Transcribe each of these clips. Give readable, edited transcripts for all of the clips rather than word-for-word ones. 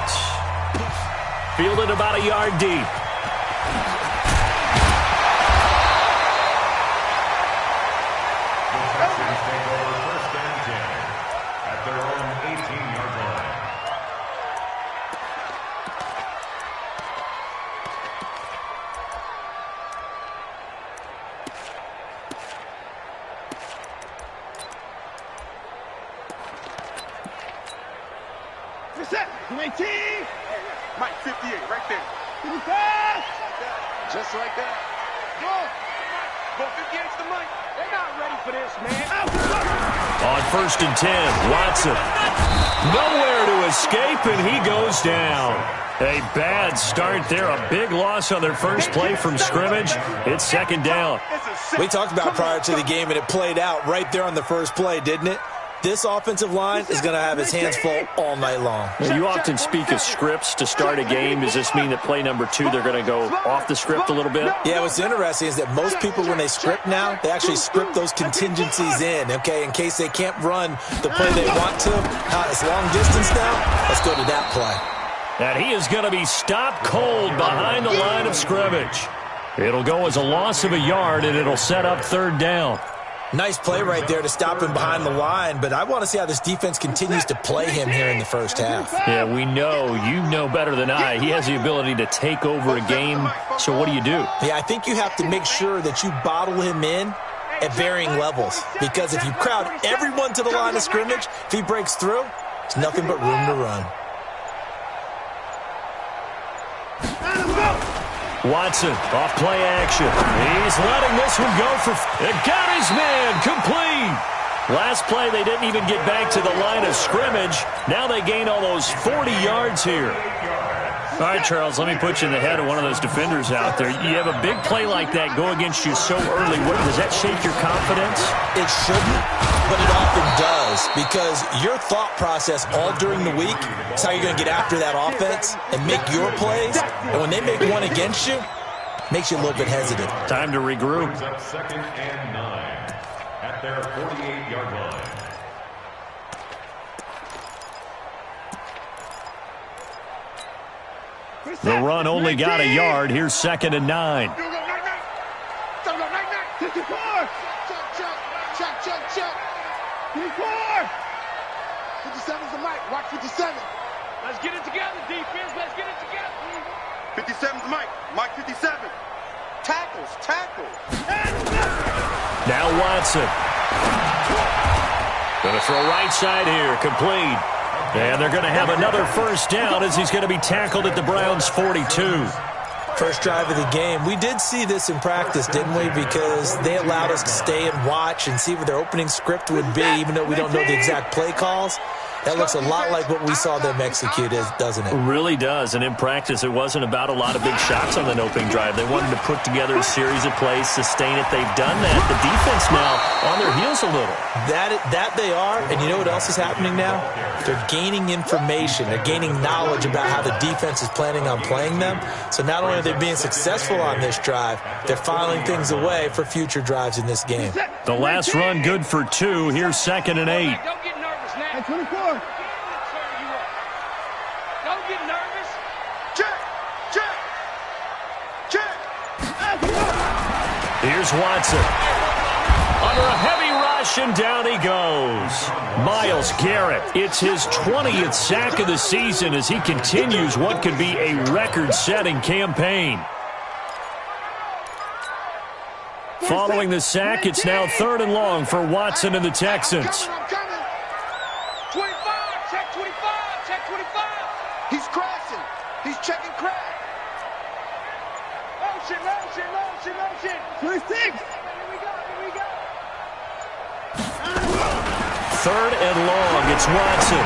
yards. Fielded about a yard deep. Mike, 58, right there. Just like that. Go 58's the Mike. They're not ready for this, man. On 1st and 10, Watson. Nowhere to escape, and he goes down. A bad start there. A big loss on their first play from scrimmage. It's 2nd down. We talked about prior to the game, and it played out right there on the first play, didn't it? This offensive line is going to have his hands full all night long. Well, you often speak of scripts to start a game. Does this mean that play number 2, they're going to go off the script a little bit? Yeah, what's interesting is that most people, when they script now, they actually script those contingencies in, okay, in case they can't run the play they want to. It's long distance now. Let's go to that play. And he is going to be stopped cold behind the line of scrimmage. It'll go as a loss of a yard, and it'll set up 3rd down. Nice play right there to stop him behind the line, but I want to see how this defense continues to play him here in the first half. Yeah, we know. You know better than I. He has the ability to take over a game, so what do you do? Yeah, I think you have to make sure that you bottle him in at varying levels, because if you crowd everyone to the line of scrimmage, if he breaks through, there's nothing but room to run. Watson, off play action. He's letting this one go for... It got his man complete. Last play, they didn't even get back to the line of scrimmage. Now they gain almost 40 yards here. All right, Charles, let me put you in the head of one of those defenders out there. You have a big play like that go against you so early. Does that shake your confidence? It shouldn't, but it often does, because your thought process all during the week is how you're going to get after that offense and make your plays. And when they make one against you, it makes you a little bit hesitant. Time to regroup. 2nd and 9 at their 48-yard line. The run only got a yard. Here's 2nd and 9. Check. 57's the Mike. Watch 57. Let's get it together, defense. Let's get it together. 57's the Mike. Mike 57. Tackles. Now Watson. Going to throw right side here. Complete. And they're going to have another 1st down as he's going to be tackled at the Browns' 42. First drive of the game. We did see this in practice, didn't we? Because they allowed us to stay and watch and see what their opening script would be, even though we don't know the exact play calls. That looks a lot like what we saw them execute, doesn't it? It really does. And in practice, it wasn't about a lot of big shots on that opening drive. They wanted to put together a series of plays, sustain it. They've done that. The defense now on their heels a little. That they are. And you know what else is happening now? They're gaining information. They're gaining knowledge about how the defense is planning on playing them. So not only are they being successful on this drive, they're filing things away for future drives in this game. The last run good for 2. Here's 2nd and 8. Don't get nervous now. 24. Don't get nervous. Check. Here's Watson. Under a heavy rush, and down he goes. Myles Garrett, it's his 20th sack of the season as he continues what could be a record-setting campaign. Following the sack, it's now 3rd and long for Watson and the Texans. I'm coming. 25. Check 25. He's crashing. He's checking crack. Motion. 26. Here we go. 3rd and long, it's Watson.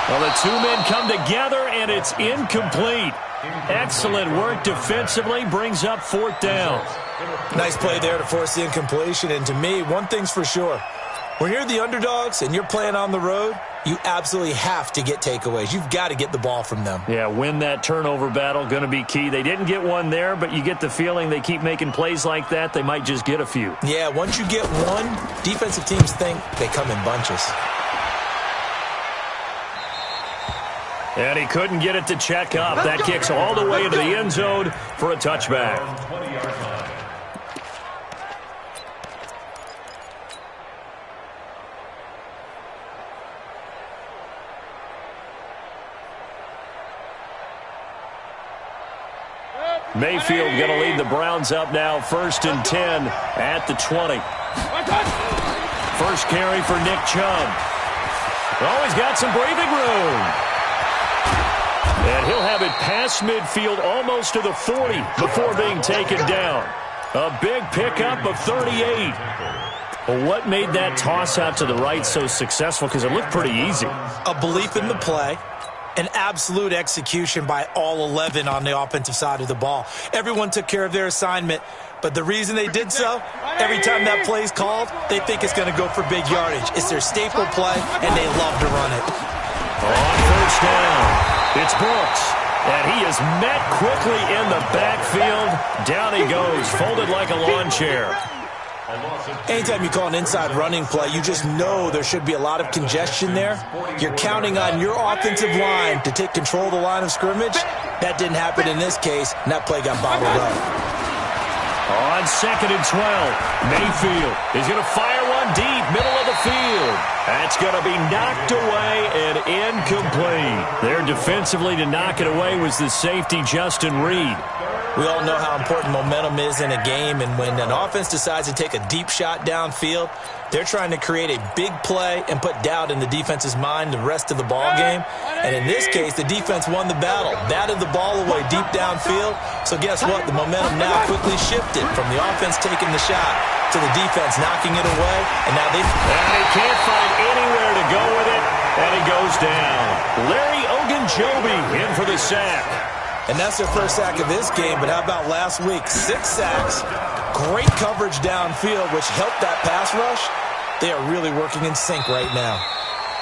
Well, the 2 men come together, and it's incomplete. Excellent work defensively, brings up 4th down. Nice play there to force the incompletion. And to me, one thing's for sure. When you're the underdogs and you're playing on the road, you absolutely have to get takeaways. You've got to get the ball from them. Yeah, win that turnover battle, going to be key. They didn't get one there, but you get the feeling they keep making plays like that, they might just get a few. Yeah, once you get one, defensive teams think they come in bunches. And he couldn't get it to check up. That kicks all the way into the end zone for a touchback. 20-yard line. Mayfield going to lead the Browns up now, 1st and 10 at the 20. First carry for Nick Chubb. Oh, he's got some breathing room. And he'll have it past midfield almost to the 40 before being taken down. A big pickup of 38. Well, what made that toss out to the right so successful? Because it looked pretty easy. A belief in the play. An absolute execution by all 11 on the offensive side of the ball. Everyone took care of their assignment, but the reason they did so, every time that play is called, they think it's going to go for big yardage. It's their staple play, and they love to run it. On first down, it's Brooks, and he is met quickly in the backfield. Down he goes, folded like a lawn chair. Anytime you call an inside running play, you just know there should be a lot of congestion there. You're counting on your offensive line to take control of the line of scrimmage. That didn't happen in this case, and that play got bottled up. On 2nd and 12, Mayfield is going to fire one deep, middle of the field. That's going to be knocked away and incomplete. There defensively to knock it away was the safety, Justin Reed. We all know how important momentum is in a game, and when an offense decides to take a deep shot downfield, they're trying to create a big play and put doubt in the defense's mind the rest of the ball game. And in this case, the defense won the battle, batted the ball away deep downfield. So guess what? The momentum now quickly shifted from the offense taking the shot to the defense knocking it away. And now they can't find anywhere to go with it, and he goes down. Larry Ogunjobi in for the sack. And that's their first sack of this game, but how about last week? 6 sacks, great coverage downfield, which helped that pass rush. They are really working in sync right now.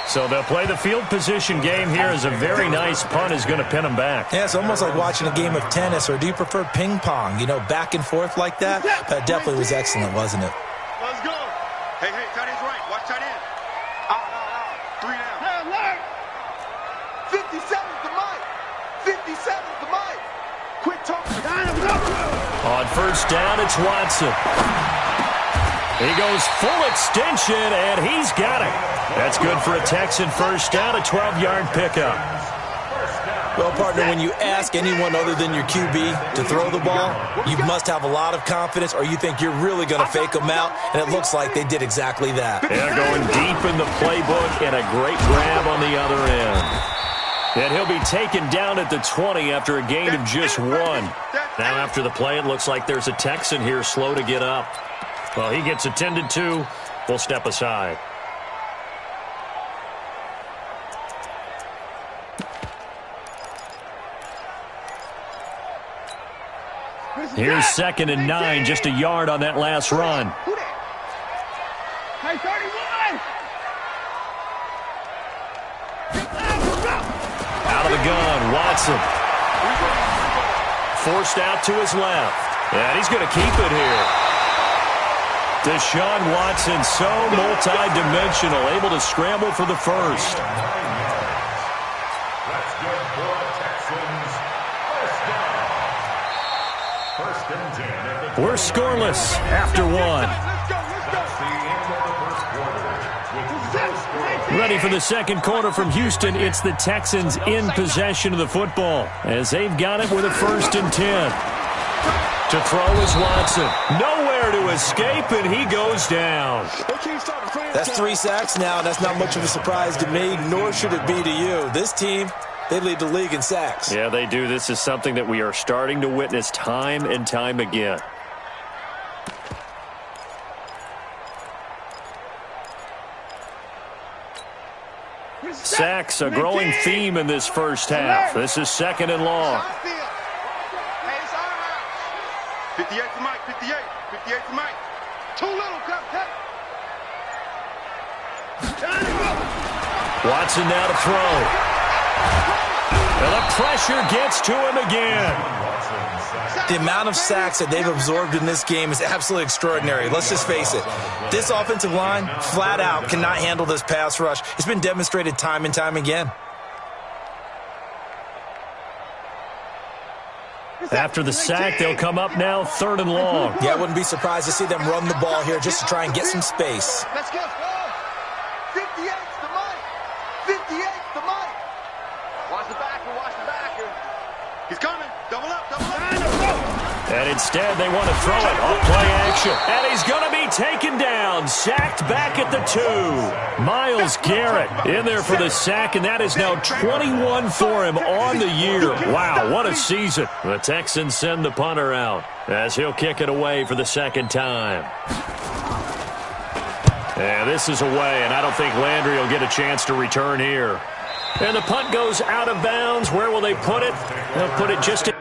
So they'll play the field position game here as a very nice punt is going to pin them back. Yeah, it's almost like watching a game of tennis, or do you prefer ping pong? You know, back and forth like that? That definitely was excellent, wasn't it? Let's go. Hey, tight end's right. Watch tight end. Out. 3 down. 57's the mic. 57's the mic. Quick talk. On first down, it's Watson. He goes full extension, and he's got it. That's good for a Texan first down, a 12-yard pickup. Well, partner, when you ask anyone other than your QB to throw the ball, you must have a lot of confidence, or you think you're really going to fake them out, and it looks like they did exactly that. They're going deep in the playbook, and a great grab on the other end. And he'll be taken down at the 20 after a gain of just 1. Now after the play, it looks like there's a Texan here slow to get up. Well, he gets attended to. We'll step aside. Here's 2nd and 9, just a yard on that last run. Hey, 31! Out of the gun, Watson. Forced out to his left. And he's going to keep it here. Deshaun Watson, so multi-dimensional, able to scramble for the first. That's good for Texans. First and 10. We're scoreless after 1. That's the end of the first quarter. With no score. Ready for the second quarter from Houston, it's the Texans in possession of the football as they've got it with a 1st and 10. To throw is Watson. Nowhere to escape, and he goes down. That's 3 sacks now. That's not much of a surprise to me, nor should it be to you. This team, they lead the league in sacks. Yeah, they do. This is something that we are starting to witness time and time again. Sacks, a growing theme in this first half. This is 2nd and long. 58 to Mike, 58. 58 to Mike. Too little, cut. Watson now to throw. And the pressure gets to him again. The amount of sacks that they've absorbed in this game is absolutely extraordinary. Let's just face it. This offensive line, flat out, cannot handle this pass rush. It's been demonstrated time and time again. After the sack, they'll come up now 3rd and long. Yeah, I wouldn't be surprised to see them run the ball here just to try and get some space. Let's go. 58's the Mike. 58's the Mike. Watch the backer. Watch the backer. He's coming. Double up. Double up. And instead, they want to throw it off play action. And he's going to be taken down. Sacked back at the 2. Myles Garrett in there for the sack, and that is now 21 for him on the year. Wow, what a season. The Texans send the punter out as he'll kick it away for the 2nd time. And this is away, and I don't think Landry will get a chance to return here. And the punt goes out of bounds. Where will they put it? They'll put it just in.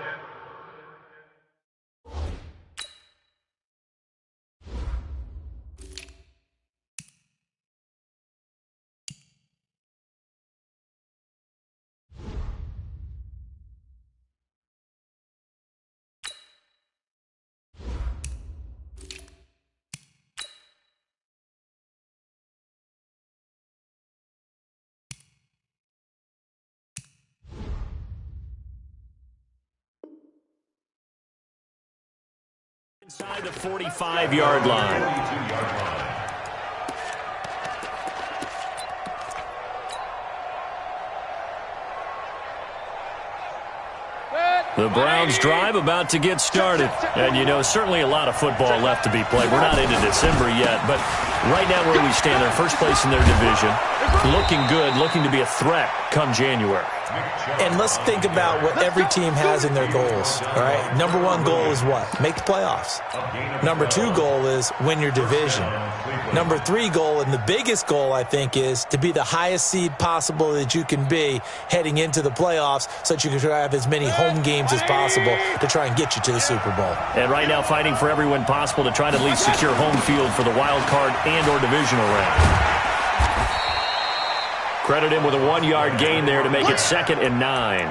Inside the 45-yard line. The Browns drive about to get started. And, you know, certainly a lot of football left to be played. We're not into December yet, but right now where we stand, they're first place in their division. Looking good, looking to be a threat come January. And let's think about what every team has in their goals, all right? Number 1 goal is what? Make the playoffs. Number 2 goal is win your division. Number 3 goal, and the biggest goal, I think, is to be the highest seed possible that you can be heading into the playoffs so that you can have as many home games as possible to try and get you to the Super Bowl. And right now fighting for every win possible to try to at least secure home field for the wild card and or divisional round. Credit him with a 1-yard gain there to make it 2nd and 9.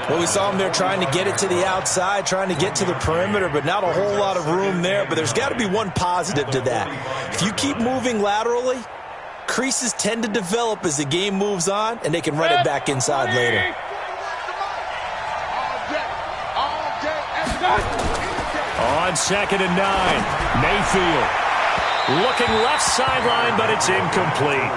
Well, we saw him there trying to get it to the outside, trying to get to the perimeter, but not a whole lot of room there. But there's got to be one positive to that. If you keep moving laterally, creases tend to develop as the game moves on, and they can run it back inside later. On 2nd and 9, Mayfield. Looking left sideline, but it's incomplete.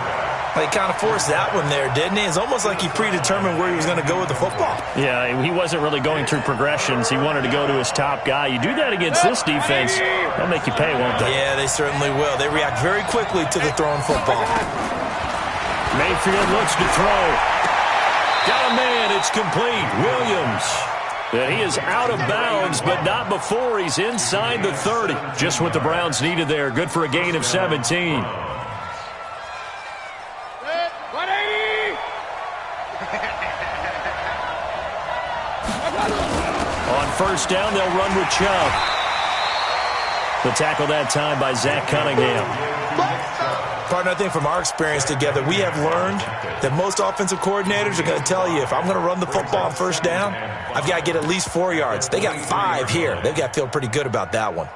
He kind of forced that one there, didn't he? It's almost like he predetermined where he was going to go with the football. Yeah, he wasn't really going through progressions. He wanted to go to his top guy. You do that against this defense, they'll make you pay, won't they? Yeah, they certainly will. They react very quickly to the throwing football. Mayfield looks to throw. Got a man. It's complete. Williams. And he is out of bounds, but not before he's inside the 30. Just what the Browns needed there. Good for a gain of 17. On 1st down, they'll run with Chubb. The tackle that time by Zach Cunningham. Partner, I think from our experience together, we have learned that most offensive coordinators are going to tell you, if I'm going to run the football on 1st down, I've got to get at least 4 yards. They got 5 here. They've got to feel pretty good about that one.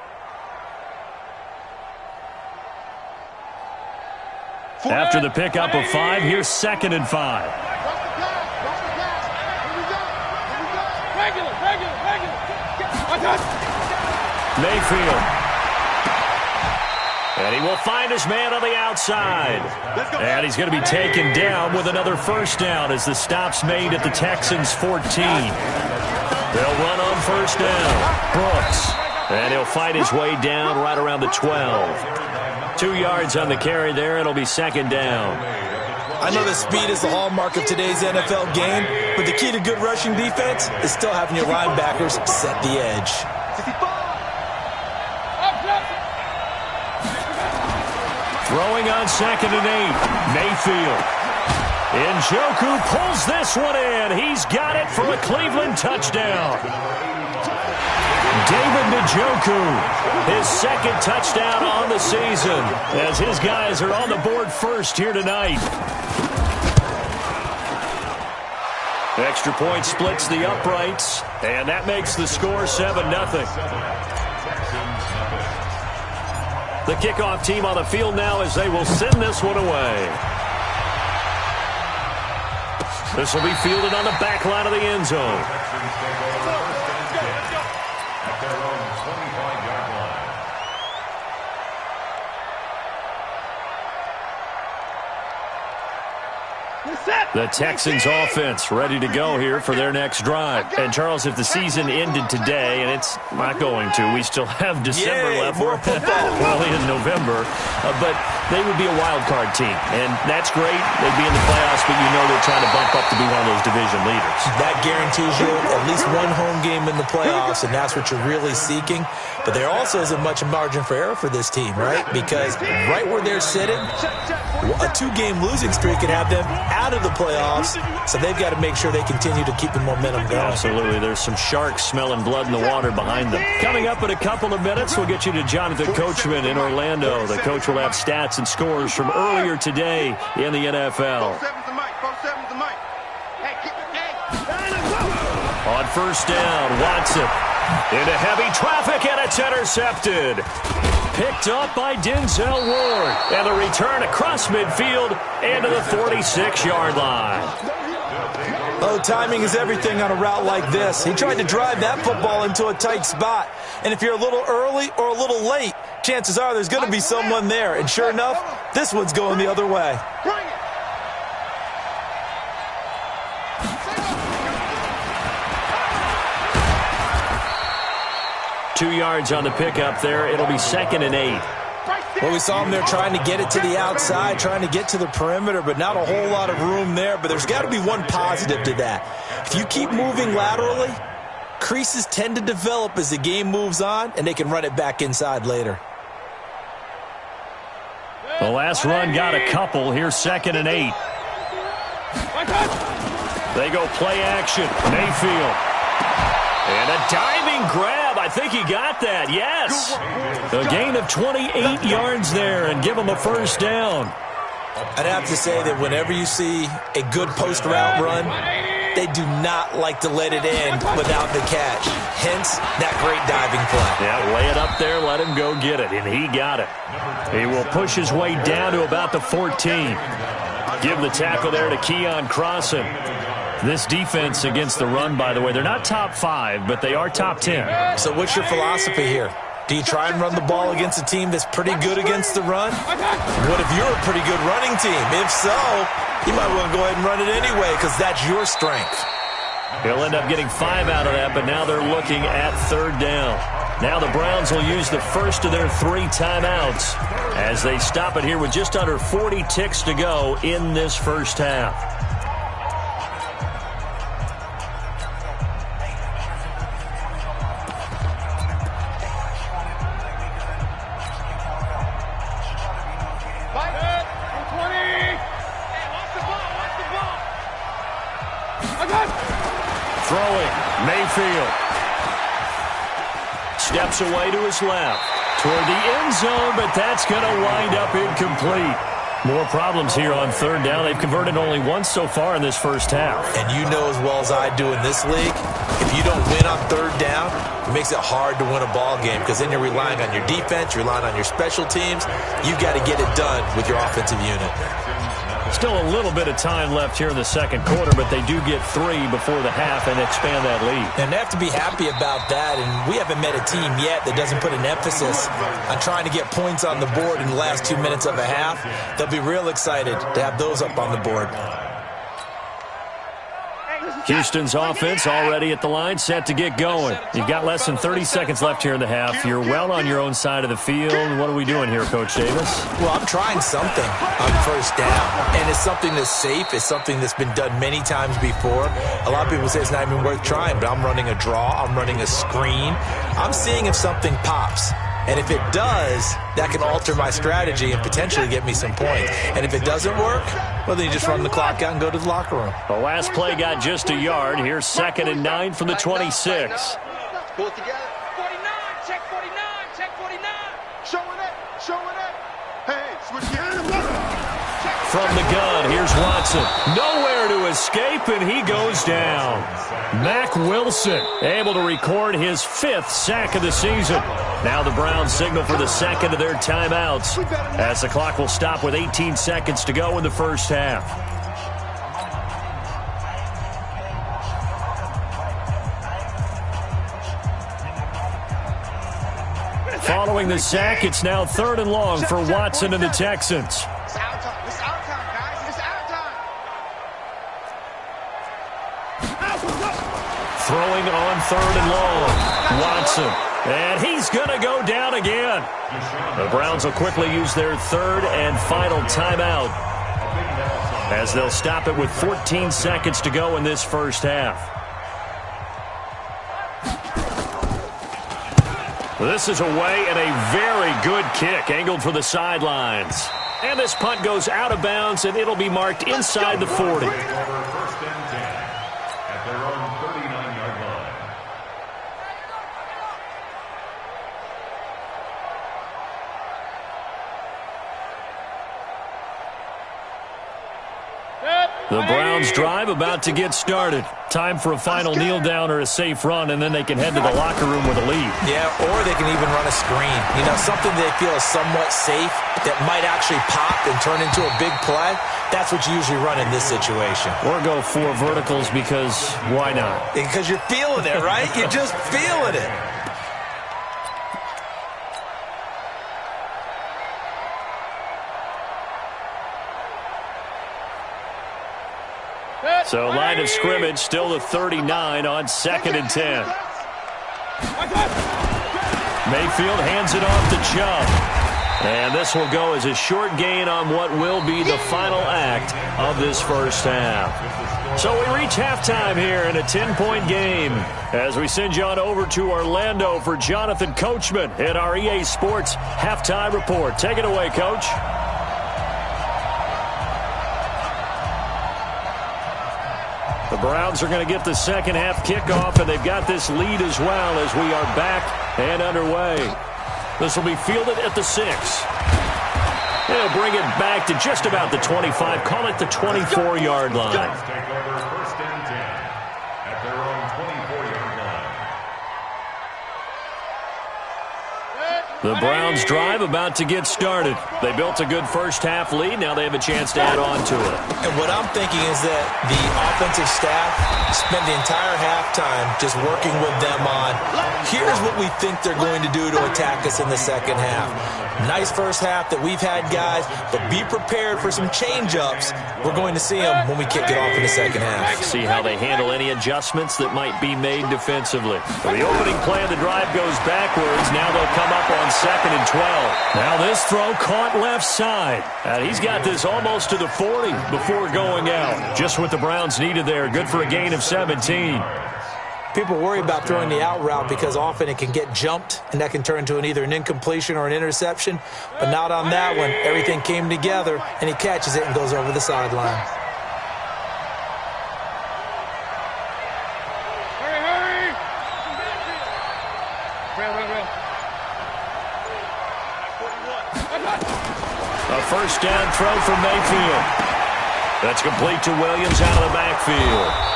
After the pickup of 5, here's 2nd and 5. Mayfield. And he will find his man on the outside. And he's going to be taken down with another 1st down as the stop's made at the Texans' 14. They'll run on 1st down. Brooks. And he'll fight his way down right around the 12. 2 yards on the carry there. It'll be 2nd down. I know that speed is the hallmark of today's NFL game, but the key to good rushing defense is still having your linebackers set the edge. Throwing on 2nd and 8. Mayfield. Njoku pulls this one in. He's got it for a Cleveland touchdown. David Njoku, his 2nd touchdown on the season, as his guys are on the board first here tonight. Extra point splits the uprights, and that makes the score 7-0. The kickoff team on the field now as they will send this one away. This will be fielded on the back line of the end zone. The Texans offense ready to go here for their next drive. And, Charles, if the season ended today, and it's not going to, we still have December left. More football. We're only in November. But they would be a wild card team. And that's great. They'd be in the playoffs, but you know they're trying to bump up to be one of those division leaders. That guarantees you at least one home game in the playoffs, and that's what you're really seeking. But there also isn't much margin for error for this team, right? Because right where they're sitting, a 2-game losing streak can have them out of the playoffs, so they've got to make sure they continue to keep the momentum going. Absolutely. There's some sharks smelling blood in the water behind them. Coming up in a couple of minutes, we'll get you to Jonathan Coachman in Orlando. The coach will have stats and scores from earlier today in the NFL. On first down, Watson into heavy traffic, and it's intercepted. Picked up by Denzel Ward. And the return across midfield into the 46-yard line. Oh, timing is everything on a route like this. He tried to drive that football into a tight spot. And if you're a little early or a little late, chances are there's going to be someone there. And sure enough, this one's going the other way. 2 yards on the pickup there. It'll be 2nd and 8. Well, we saw him there trying to get it to the outside, trying to get to the perimeter, but not a whole lot of room there. But there's got to be one positive to that. If you keep moving laterally, creases tend to develop as the game moves on, and they can run it back inside later. The last run got a couple. Here's 2nd and 8. They go play action. Mayfield. And a diving grab. I think he got that. Yes. A gain of 28 yards there and give him a first down. I'd have to say that whenever you see a good post-route run, they do not like to let it end without the catch. Hence, that great diving play. Yeah, lay it up there, let him go get it, and he got it. He will push his way down to about the 14. Give the tackle there to Keon Crossan. This defense against the run, by the way, they're not top 5, but they are top 10. So what's your philosophy here? Do you try and run the ball against a team that's pretty good against the run? What if you're a pretty good running team? If so, you might want to go ahead and run it anyway because that's your strength. He'll end up getting 5 out of that, but now they're looking at 3rd down. Now the Browns will use the first of their 3 timeouts as they stop it here with just under 40 ticks to go in this first half. Throwing, Mayfield. Steps away to his left. Toward the end zone, but that's going to wind up incomplete. More problems here on 3rd down. They've converted only once so far in this first half. And you know as well as I do in this league, if you don't win on 3rd down, it makes it hard to win a ball game because then you're relying on your defense, you're relying on your special teams. You've got to get it done with your offensive unit. Still a little bit of time left here in the 2nd quarter, but they do get 3 before the half and expand that lead. And they have to be happy about that, and we haven't met a team yet that doesn't put an emphasis on trying to get points on the board in the last 2 minutes of a half. They'll be real excited to have those up on the board. Houston's offense already at the line, set to get going. You've got less than 30 seconds left here in the half. You're well on your own side of the field. What are we doing here, Coach Davis? Well, I'm trying something on 1st down, and it's something that's safe. It's something that's been done many times before. A lot of people say it's not even worth trying, but I'm running a draw. I'm running a screen. I'm seeing if something pops. And if it does, that can alter my strategy and potentially get me some points. And if it doesn't work, well, then you just run the clock out and go to the locker room. The last play got just a yard. Here's 2nd and 9 from the 26. Pull it together. 49, check 49, check 49. Showing it. Hey, switch your From the gun, here's Watson. Nowhere to escape, and he goes down. Mack Wilson able to record his 5th sack of the season. Now the Browns signal for the 2nd of their timeouts as the clock will stop with 18 seconds to go in the first half. Following the sack, it's now 3rd and long for Watson and the Texans. It's our time, guys. It's our time. throwing on 3rd and long. Watson. And he's going to go down again. The Browns will quickly use their 3rd and final timeout, as they'll stop it with 14 seconds to go in this first half. This is away and a very good kick, angled for the sidelines. And this punt goes out of bounds, and it'll be marked inside the 40. First and 10 at their own 39-yard line. The Browns drive about to get started. Time for a final kneel down or a safe run, and then they can head to the locker room with a lead. Yeah, or they can even run a screen. You know, something they feel is somewhat safe that might actually pop and turn into a big play. That's what you usually run in this situation. Or go 4 verticals, because why not? Because you're feeling it, right? You're just feeling it. So line of scrimmage still the 39 on 2nd and 10. Mayfield hands it off to Chubb. And this will go as a short gain on what will be the final act of this first half. So we reach halftime here in a 10-point game as we send you on over to Orlando for Jonathan Coachman in our EA Sports Halftime Report. Take it away, Coach. The Browns are going to get the second half kickoff, and they've got this lead as well as we are back and underway. This will be fielded at the 6. They'll bring it back to just about the 25, call it the 24-yard line. Take over 1st and 10 at their own 24-yard line. The Browns drive about to get started. They built a good first half lead. Now they have a chance to add on to it. And what I'm thinking is that the offensive staff spent the entire halftime just working with them on, here's what we think they're going to do to attack us in the second half. Nice first half that we've had, guys, but be prepared for some change-ups. We're going to see them when we kick it off in the second half. See how they handle any adjustments that might be made defensively. The opening play of the drive goes backwards. Now they'll come up on 2nd and 12. Now this throw caught left side. And he's got this almost to the 40 before going out. Just what the Browns needed there. Good for a gain of 17. People worry about throwing the out route because often it can get jumped, and that can turn into either an incompletion or an interception. But not on that one. Everything came together, and he catches it and goes over the sideline. Hurry! A first down throw for Mayfield. That's complete to Williams out of the backfield.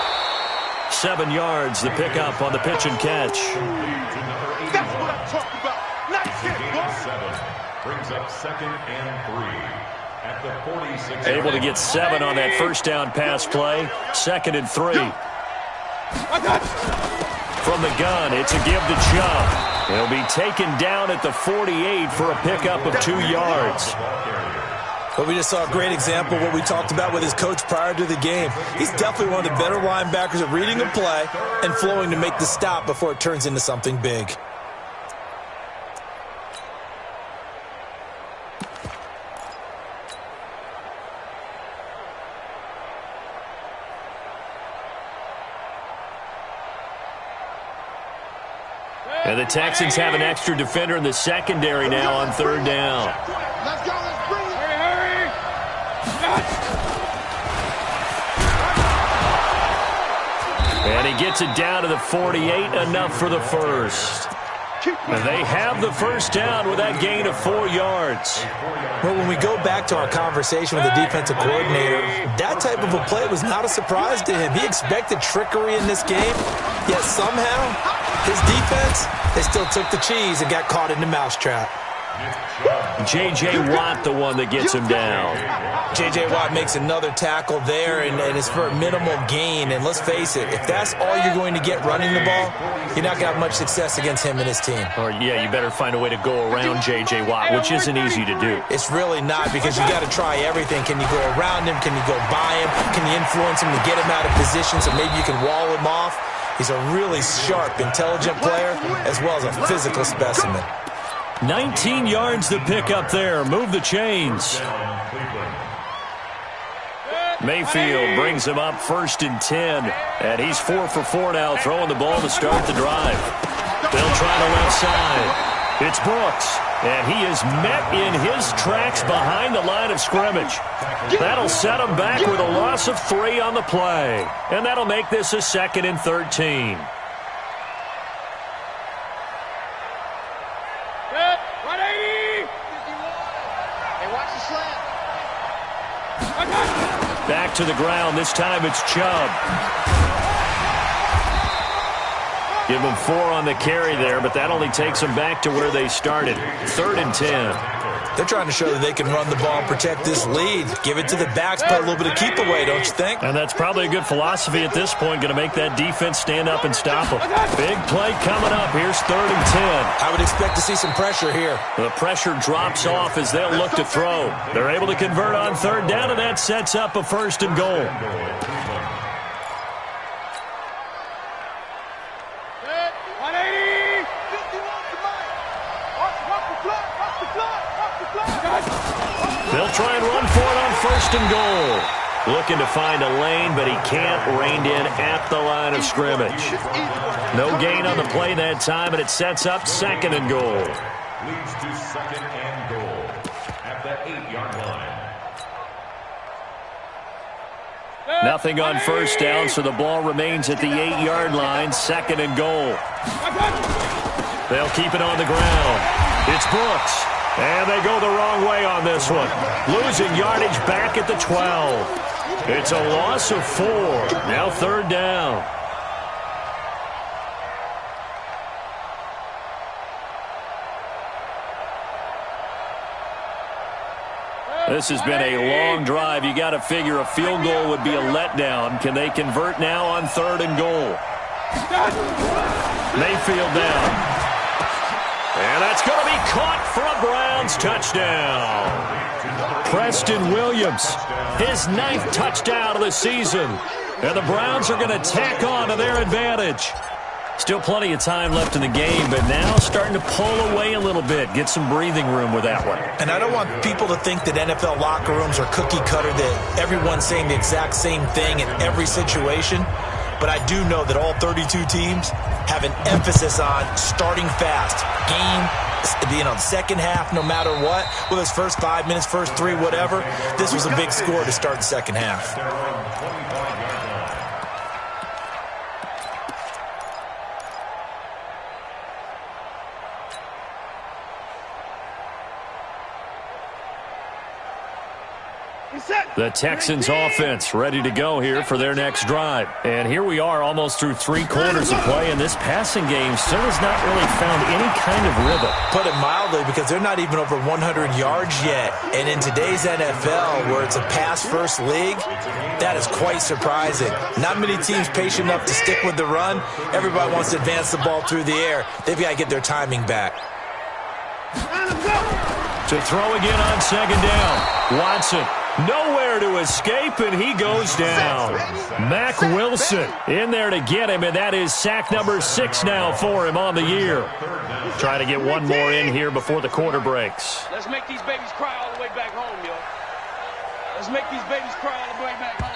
7 yards, the pickup on the pitch and catch. That's what I'm talking about. Nice hit, boy. 7 brings up 2nd and 3 at the 46. Able to get 7 on that first down pass play. 2nd and 3. From the gun, it's a give to Chubb. He'll be taken down at the 48 for a pickup of 2 yards. But we just saw a great example of what we talked about with his coach prior to the game. He's definitely one of the better linebackers at reading a play and flowing to make the stop before it turns into something big. And the Texans have an extra defender in the secondary now on 3rd down. Let's go. Let's bring it. Hurry! And he gets it down to the 48, enough for the first. And they have the first down with that gain of 4 yards. Well, when we go back to our conversation with the defensive coordinator, that type of a play was not a surprise to him. He expected trickery in this game, yet somehow his defense, they still took the cheese and got caught in the mousetrap. J.J. Watt, the one that gets him down. J.J. Watt makes another tackle there, and it's for a minimal gain. And let's face it, if that's all you're going to get running the ball, you're not going to have much success against him and his team. Or, yeah, you better find a way to go around J.J. Watt, which isn't easy to do. It's really not, because you got to try everything. Can you go around him? Can you go by him? Can you influence him to get him out of position so maybe you can wall him off? He's a really sharp, intelligent player, as well as a physical specimen. 19 yards to pick up there. Move the chains. Mayfield brings him up 1st and 10. And he's 4 for 4 now, throwing the ball to start the drive. They'll try the left side. It's Brooks. And he is met in his tracks behind the line of scrimmage. That'll set him back with a loss of 3 on the play. And that'll make this a 2nd and 13. Back to the ground. This time it's Chubb. Give them 4 on the carry there, but that only takes them back to where they started. 3rd and 10. They're trying to show that they can run the ball and protect this lead. Give it to the backs, play a little bit of keep away, don't you think? And that's probably a good philosophy at this point, going to make that defense stand up and stop them. Big play coming up. Here's 3rd and 10. I would expect to see some pressure here. The pressure drops off as they'll look to throw. They're able to convert on 3rd down, and that sets up a 1st and goal. They'll try and run for it on 1st and goal. Looking to find a lane, but he can't. Reined in at the line of scrimmage. No gain on the play that time, and it sets up 2nd and goal. Leads to 2nd and goal at the 8-yard line. Nothing on 1st down, so the ball remains at the 8-yard line. 2nd and goal. They'll keep it on the ground. It's Brooks. And they go the wrong way on this one. Losing yardage back at the 12. It's a loss of 4. Now 3rd down. This has been a long drive. You got to figure a field goal would be a letdown. Can they convert now on 3rd and goal? Mayfield down. And that's going to be caught for a Browns touchdown. Preston Williams, his 9th touchdown of the season. And the Browns are going to tack on to their advantage. Still plenty of time left in the game, but now starting to pull away a little bit. Get some breathing room with that one. And I don't want people to think that NFL locker rooms are cookie cutter, that everyone's saying the exact same thing in every situation. But I do know that all 32 teams have an emphasis on starting fast. Game, the second half, no matter what, whether it's first 5 minutes, first 3, whatever. This was a big score to start the second half. The Texans offense ready to go here for their next drive. And here we are almost through 3 quarters of play, and this passing game still has not really found any kind of rhythm. Put it mildly, because they're not even over 100 yards yet. And in today's NFL, where it's a pass-first league, that is quite surprising. Not many teams patient enough to stick with the run. Everybody wants to advance the ball through the air. They've got to get their timing back. To throw again on 2nd down. Watson. Nowhere to escape, and he goes down. Mack Wilson in there to get him, and that is sack number 6 now for him on the year. Trying to get one more in here before the quarter breaks. Let's make these babies cry all the way back home, yo. Let's make these babies cry all the way back home.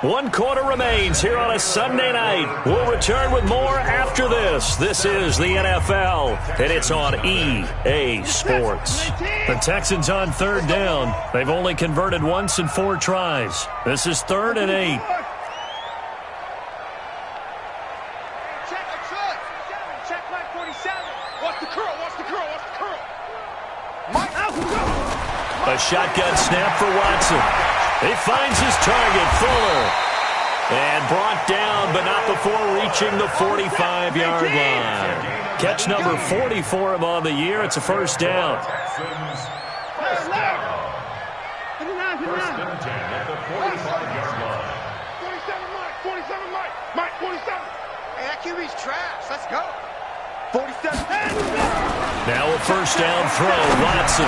1 quarter remains here on a Sunday night. We'll return with more after this. This is the NFL, and it's on EA Sports. The Texans on 3rd down. They've only converted once in 4 tries. This is 3rd and 8. Check line 47. Watch the curl, watch the curl, watch the curl. A shotgun snap for Watson. He finds his target, Fuller. And brought down, but not before reaching the 45-yard line. Catch number 40 for him on the year. It's a 1st down. First and 10 at the 45-yard line. 47, Mike, 47. Hey, that QB's trash. Let's go. 47. Now a 1st down throw, Watson.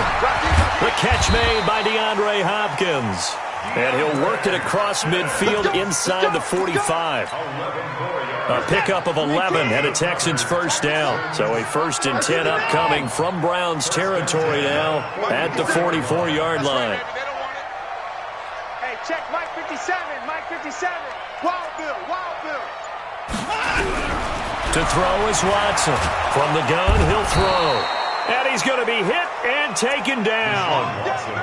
The catch made by DeAndre Hopkins. And he'll work it across midfield inside the 45. A pickup of 11 and a Texans first down. So a 1st and 10 upcoming from Browns territory now at the 44-yard line. Hey, check Mike 57, Mike 57. Wild Bill, Wild Bill. To throw is Watson. From the gun, he'll throw. And he's going to be hit and taken down.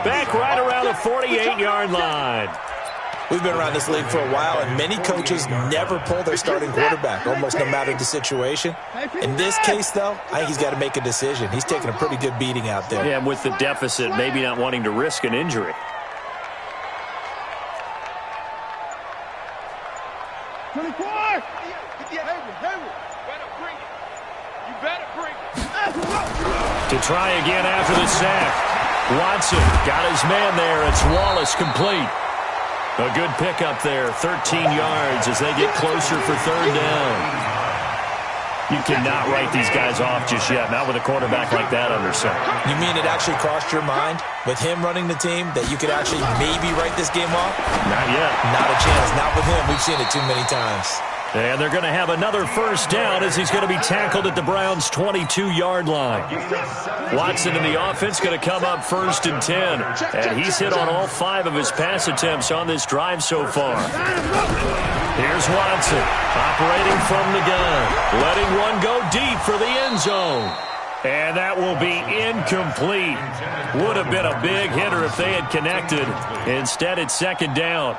Back right around the 48-yard line. We've been around this league for a while, and many coaches never pull their starting quarterback, almost no matter the situation. In this case, though, I think he's got to make a decision. He's taking a pretty good beating out there. Yeah, with the deficit, maybe not wanting to risk an injury. To try again after the sack. Watson got his man there. It's Wallace complete. A good pickup there, 13 yards as they get closer for 3rd down. You cannot write these guys off just yet, not with a quarterback like that under center. You mean it actually crossed your mind with him running the team that you could actually maybe write this game off? Not yet. Not a chance. Not with him. We've seen it too many times. And they're going to have another first down as he's going to be tackled at the Browns' 22-yard line. Watson in the offense going to come up 1st and 10. And he's hit on all 5 of his pass attempts on this drive so far. Here's Watson operating from the gun. Letting one go deep for the end zone. And that will be incomplete. Would have been a big hitter if they had connected. Instead, it's 2nd down.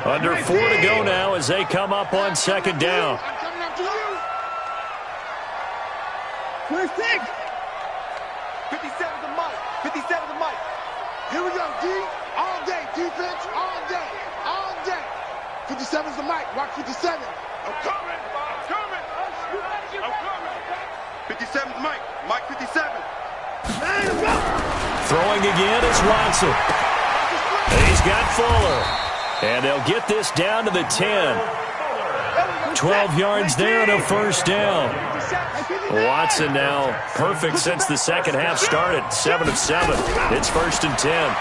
Under 4 to go now as they come up on 2nd down. 57 to Mike. 57 to Mike. Here we go, D. All day. Defense, all day. All day. 57's to Mike. Watch 57. I'm coming. I'm coming. I'm coming. 57's Mike. Mike 57. Throwing again is Watson. He's got Fuller. And they'll get this down to the 10. 12 yards there and a first down. Watson now perfect since the second half started. 7 of 7. It's 1st and 10.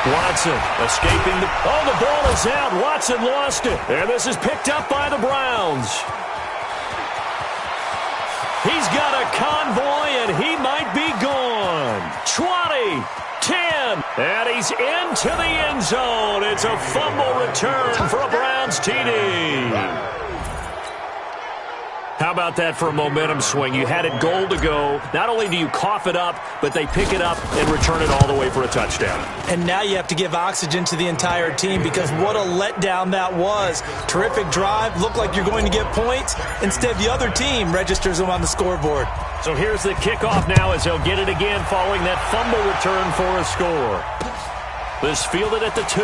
Watson escaping the... Oh, the ball is out. Watson lost it. And this is picked up by the Browns. He's got a convoy, and he might be gone. 20, 10, and he's into the end zone. It's a fumble return for a Browns TD. How about that for a momentum swing? You had it goal to go. Not only do you cough it up, but they pick it up and return it all the way for a touchdown. And now you have to give oxygen to the entire team because what a letdown that was. Terrific drive. Looked like you're going to get points. Instead, the other team registers them on the scoreboard. So here's the kickoff now as they'll get it again following that fumble return for a score. This fielded at the 2.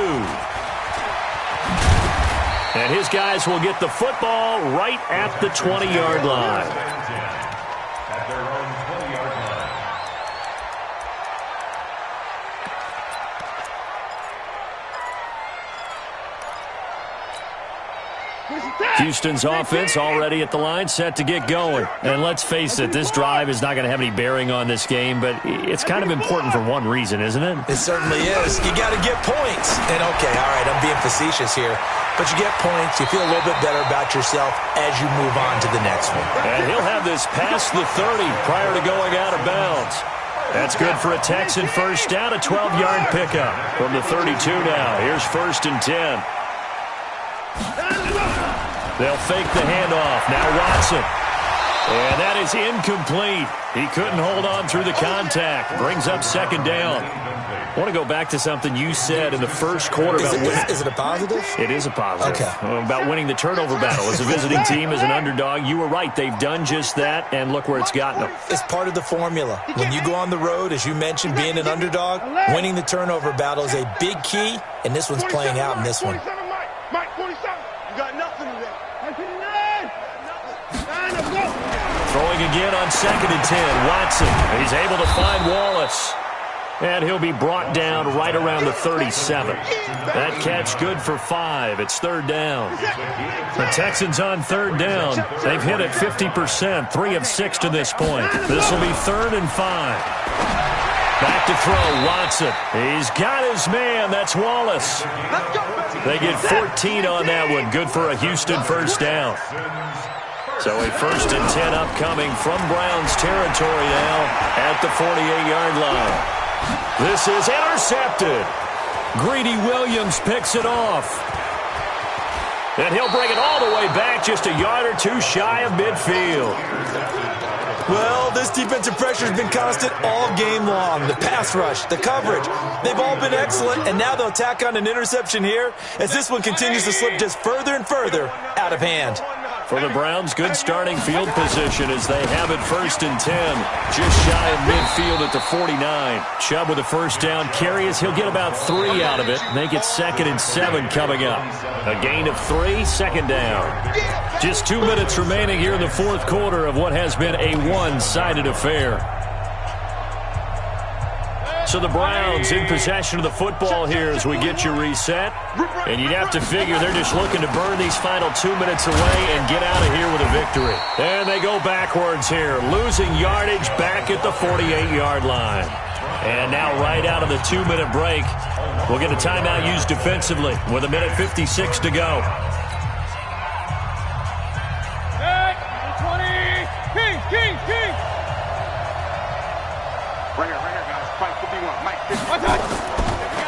And his guys will get the football right at the 20-yard line. At their own 20-yard line. Houston's offense already at the line, set to get going. And let's face it, this drive is not going to have any bearing on this game, but it's kind of important for one reason, isn't it? It certainly is. You got to get points. And okay, all right, I'm being facetious here. But you get points, you feel a little bit better about yourself as you move on to the next one. And he'll have this past the 30 prior to going out of bounds. That's good for a Texan first down, a 12-yard pickup from the 32 now. Here's 1st and 10. They'll fake the handoff. Now Watson. And that is incomplete. He couldn't hold on through the contact. Brings up 2nd down. I want to go back to something you said in the first quarter about winning. Is it a positive? It is a positive. Okay. About winning the turnover battle. As a visiting team, as an underdog, you were right. They've done just that, and look where it's gotten them. It's part of the formula. When you go on the road, as you mentioned, being an underdog, winning the turnover battle is a big key, and this one's playing out in this one. Mike 47. You got nothing today. Throwing again on 2nd and 10. Watson. He's able to find Wallace. And he'll be brought down right around the 37. That catch good for 5. It's 3rd down. The Texans on 3rd down. They've hit it 50%, 3 of 6 to this point. This will be 3rd and 5. Back to throw, Watson. He's got his man. That's Wallace. They get 14 on that one. Good for a Houston first down. So a 1st and 10 upcoming from Browns territory now at the 48-yard line. This is intercepted. Greedy Williams picks it off. And he'll bring it all the way back, just a yard or two shy of midfield. Well, this defensive pressure has been constant all game long. The pass rush, the coverage, they've all been excellent, and now they'll tack on an interception here as this one continues to slip just further and further out of hand. For the Browns, good starting field position as they have it 1st and 10. Just shy of midfield at the 49. Chubb with a first down carry as he'll get about 3 out of it. Make it 2nd and 7 coming up. A gain of 3, 2nd down. Just 2 minutes remaining here in the 4th quarter of what has been a one-sided affair. So the Browns in possession of the football here as we get you reset. And you'd have to figure they're just looking to burn these final 2 minutes away and get out of here with a victory. And they go backwards here, losing yardage back at the 48-yard line. And now right out of the 2-minute break, we'll get a timeout used defensively with 1:56 to go.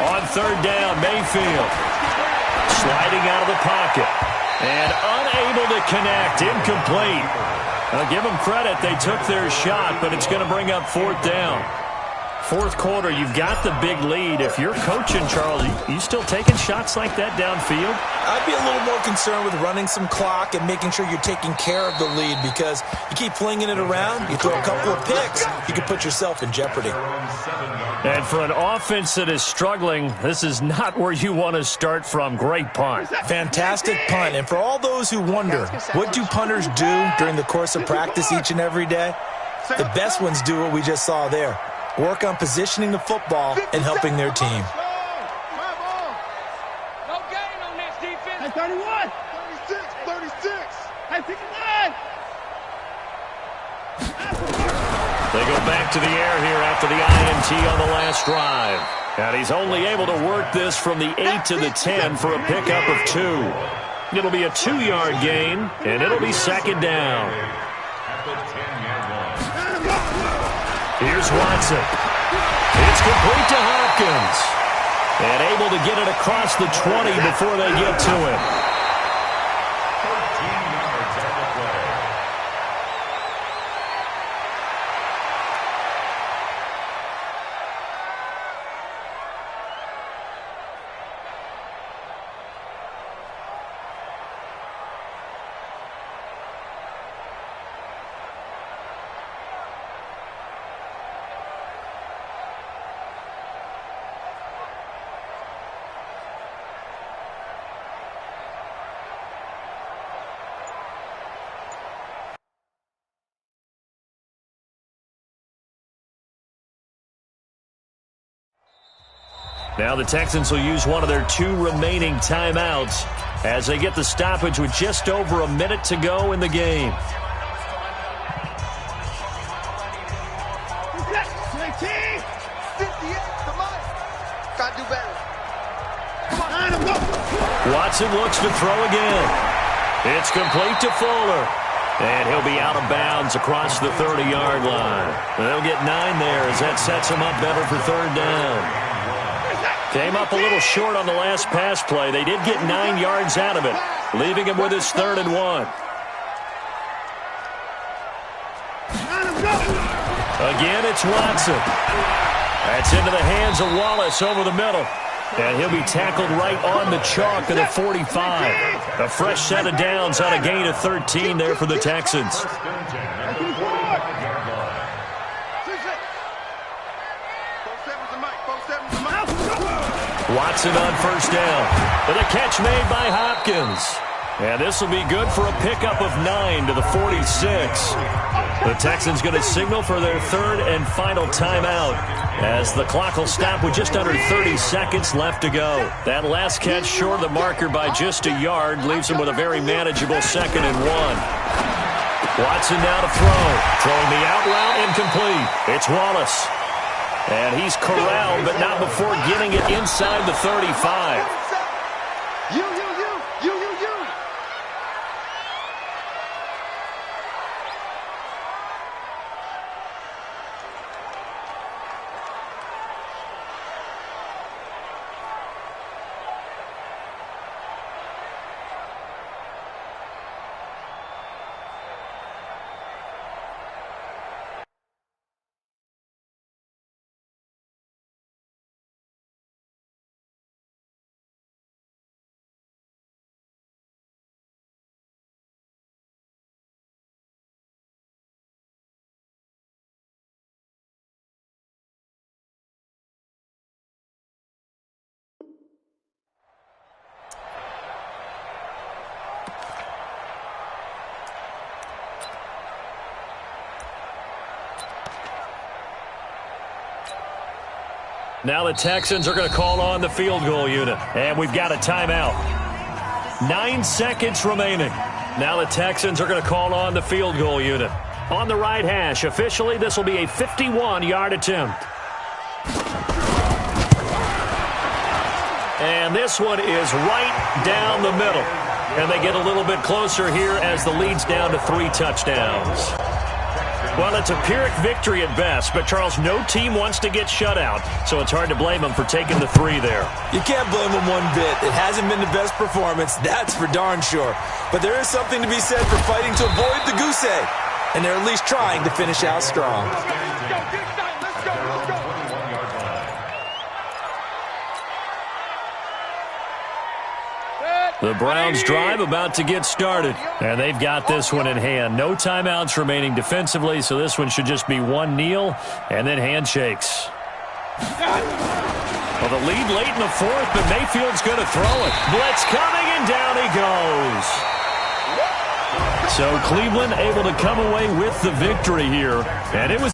On 3rd down, Mayfield sliding out of the pocket and unable to connect, incomplete. I'll give them credit, they took their shot, but it's going to bring up 4th down. 4th quarter, you've got the big lead. If you're coaching, Charles, you still taking shots like that downfield? I'd be a little more concerned with running some clock and making sure you're taking care of the lead, because you keep flinging it around, you throw a couple of picks, you can put yourself in jeopardy. And for an offense that is struggling, this is not where you want to start from. Great punt. Fantastic punt. And for all those who wonder, what do punters do during the course of practice each and every day? The best ones do what we just saw there. Work on positioning the football and helping their team. No gain on this defense. Hey, 31. 36. Hey, 59. They go back to the air here after the INT on the last drive. And he's only able to work this from the 8 to the 10 for a pickup of 2. It'll be a 2-yard gain, and it'll be 2nd down. Here's Watson. It's complete to Hopkins. And able to get it across the 20 before they get to him. Now the Texans will use one of their 2 remaining timeouts as they get the stoppage with just over a minute to go in the game. Watson looks to throw again. It's complete to Fuller. And he'll be out of bounds across the 30-yard line. They'll get 9 there as that sets him up better for 3rd down. Came up a little short on the last pass play. They did get 9 yards out of it, leaving him with his 3rd and 1. Again, it's Watson. That's into the hands of Wallace over the middle. And he'll be tackled right on the chalk of the 45. A fresh set of downs on a gain of 13 there for the Texans. Watson on 1st down. With a catch made by Hopkins. And this will be good for a pickup of 9 to the 46. The Texans going to signal for their 3rd and final timeout as the clock will stop with just under 30 seconds left to go. That last catch short of the marker by just a yard leaves them with a very manageable 2nd and 1. Watson now to throw. Throwing the out route incomplete. It's Wallace. And he's corralled, but not before getting it inside the 35. You. Now the Texans are going to call on the field goal unit. And we've got a timeout. 9 seconds remaining. Now the Texans are going to call on the field goal unit. On the right hash, officially, this will be a 51-yard attempt. And this one is right down the middle. And they get a little bit closer here as the lead's down to 3 touchdowns. Well, it's a Pyrrhic victory at best, but, Charles, no team wants to get shut out, so it's hard to blame them for taking the 3 there. You can't blame them one bit. It hasn't been the best performance, that's for darn sure. But there is something to be said for fighting to avoid the goose egg, and they're at least trying to finish out strong. Let's go. The Browns drive about to get started, and they've got this one in hand. No timeouts remaining defensively, so this one should just be one kneel and then handshakes. Well, the lead late in the 4th, but Mayfield's going to throw it. Blitz coming, and down he goes. So Cleveland able to come away with the victory here, and it was